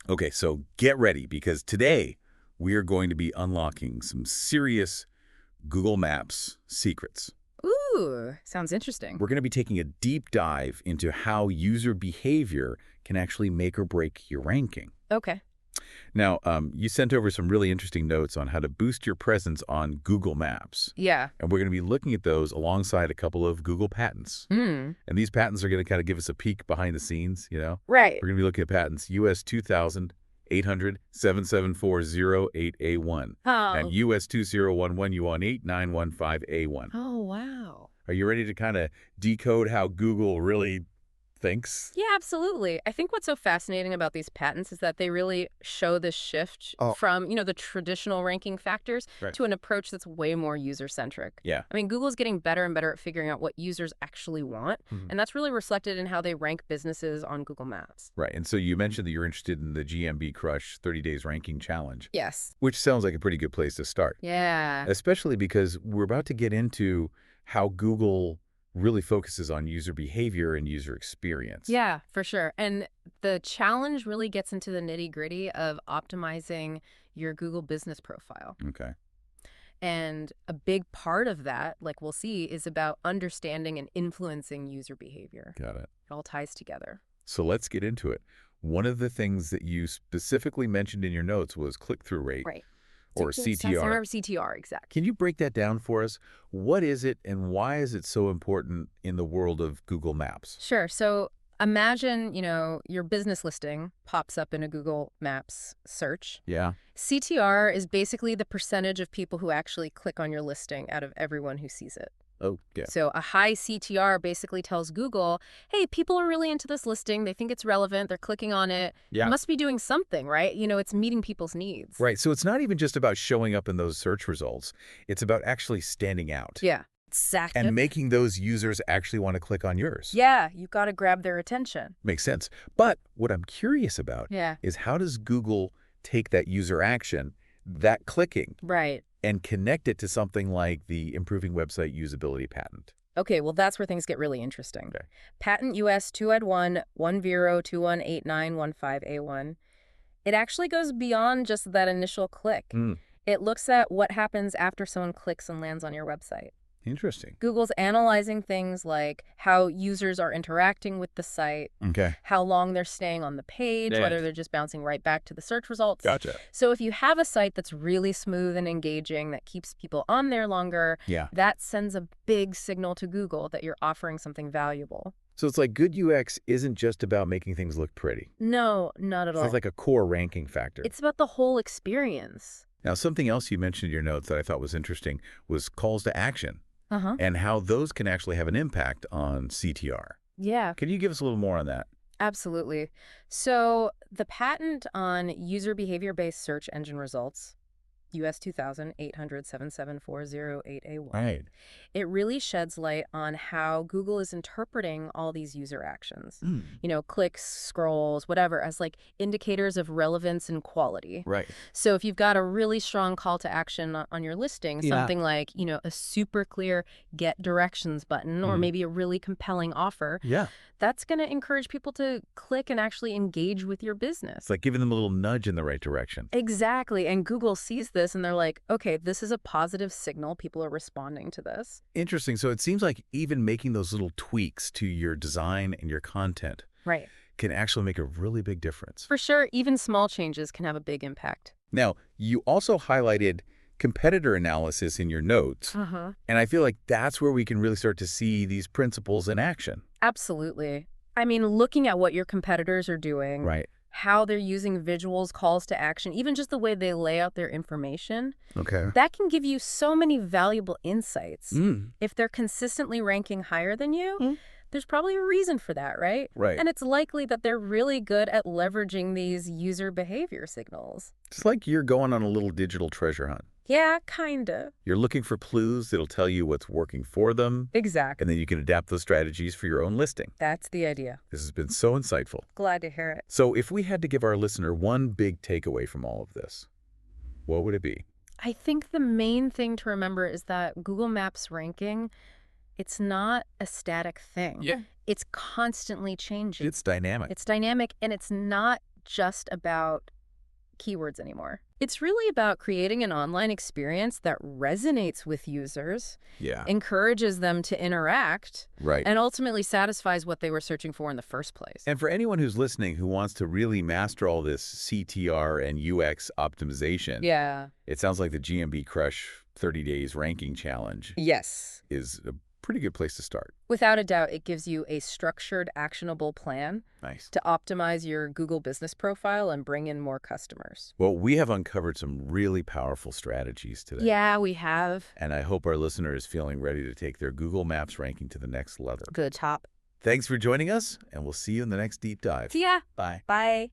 Okay, so get ready because today we are going to be unlocking some serious Google Maps secrets. Ooh, sounds interesting. We're going to be taking a deep dive into how user behavior can actually make or break your ranking. Okay. Now, you sent over some really interesting notes on how to boost your presence on Google Maps. Yeah. And we're going to be looking at those alongside a couple of Google patents. Hmm. And these patents are going to kind of give us a peek behind the scenes, you know? Right. We're going to be looking at patents US 2000, 800, 774088A1, and Oh. US 2011 U18915A1. Oh, wow. Are you ready to kind of decode how Google really thinks? Yeah, absolutely. I think what's so fascinating about these patents is that they really show this shift Oh. from, the traditional ranking factors Right. to an approach that's way more user-centric. Yeah. I mean, Google's getting better and better at figuring out what users actually want, and that's really reflected in how they rank businesses on Google Maps. Right. And so you mentioned that you're interested in the GMB Crush 30 Days Ranking Challenge, Yes. which sounds like a pretty good place to start, Yeah. especially because we're about to get into how Google really focuses on user behavior and user experience. Yeah, for sure. And the challenge really gets into the nitty-gritty of optimizing your Google business profile. Okay. And a big part of that, like we'll see, is about understanding and influencing user behavior. Got it. It all ties together. So let's get into it. One of the things that you specifically mentioned in your notes was click-through rate, Right. or So CTR. I remember CTR, exactly. Can you break that down for us? What is it and why is it so important in the world of Google Maps? Sure. So imagine, your business listing pops up in a Google Maps search. Yeah. CTR is basically the percentage of people who actually click on your listing out of everyone who sees it. Oh, yeah. So a high CTR basically tells Google, hey, people are really into this listing. They think it's relevant. They're clicking on it. Yeah. It must be doing something, right? It's meeting people's needs. Right. So it's not even just about showing up in those search results. It's about actually standing out. Yeah, exactly. And making those users actually want to click on yours. Yeah, you got to grab their attention. Makes sense. But what I'm curious about Yeah. is how does Google take that user action, that clicking, Right. and connect it to something like the improving website usability patent? Okay, well, that's where things get really interesting. Okay. Patent US 211-10218915A1. It actually goes beyond just that initial click. It looks at what happens after someone clicks and lands on your website. Interesting. Google's analyzing things like how users are interacting with the site, Okay. how long they're staying on the page, Yeah. whether they're just bouncing right back to the search results. Gotcha. So if you have a site that's really smooth and engaging, that keeps people on there longer, Yeah. that sends a big signal to Google that you're offering something valuable. So it's like good UX isn't just about making things look pretty. No, not at all. It's like a core ranking factor. It's about the whole experience. Now, something else you mentioned in your notes that I thought was interesting was calls to action and how those can actually have an impact on CTR. Yeah, Can you give us a little more on that? absolutely. So the patent on user behavior-based search engine results, US 2000 800 77408A1. Right. It really sheds light on how Google is interpreting all these user actions. Clicks, scrolls, whatever, as like indicators of relevance and quality. Right. So if you've got a really strong call to action on your listing, something like, a super clear get directions button, or maybe a really compelling offer, Yeah. that's going to encourage people to click and actually engage with your business. It's like giving them a little nudge in the right direction. Exactly. And Google sees this and they're like, okay, this is a positive signal. People are responding to this. Interesting. So it seems like even making those little tweaks to your design and your content Right. can actually make a really big difference. For sure, even small changes can have a big impact. Now, you also highlighted competitor analysis in your notes, and I feel like that's where we can really start to see these principles in action. Absolutely. I mean, looking at what your competitors are doing, Right. how they're using visuals, calls to action, even just the way they lay out their information, Okay. that can give you so many valuable insights. If they're consistently ranking higher than you, there's probably a reason for that, right? Right. And it's likely that they're really good at leveraging these user behavior signals. It's like you're going on a little digital treasure hunt. Yeah, kinda. You're looking for clues that'll tell you what's working for them, Exactly. and then you can adapt those strategies for your own listing. That's the idea. This has been so insightful. Glad to hear it. So if we had to give our listener one big takeaway from all of this, what would it be? I think the main thing to remember is that Google Maps ranking, it's not a static thing. Yeah. It's constantly changing. It's dynamic. It's dynamic, and it's not just about keywords anymore. It's really about creating an online experience that resonates with users, Yeah. encourages them to interact, Right. and ultimately satisfies what they were searching for in the first place. And for anyone who's listening who wants to really master all this CTR and UX optimization, Yeah. it sounds like the GMB Crush 30 Days Ranking Challenge Yes. is a pretty good place to start. Without a doubt, it gives you a structured, actionable plan Nice. to optimize your Google business profile and bring in more customers. Well, we have uncovered some really powerful strategies today. Yeah, we have. And I hope our listener is feeling ready to take their Google Maps ranking to the next level. Good top. Thanks for joining us, and we'll see you in the next deep dive. See ya. Bye. Bye.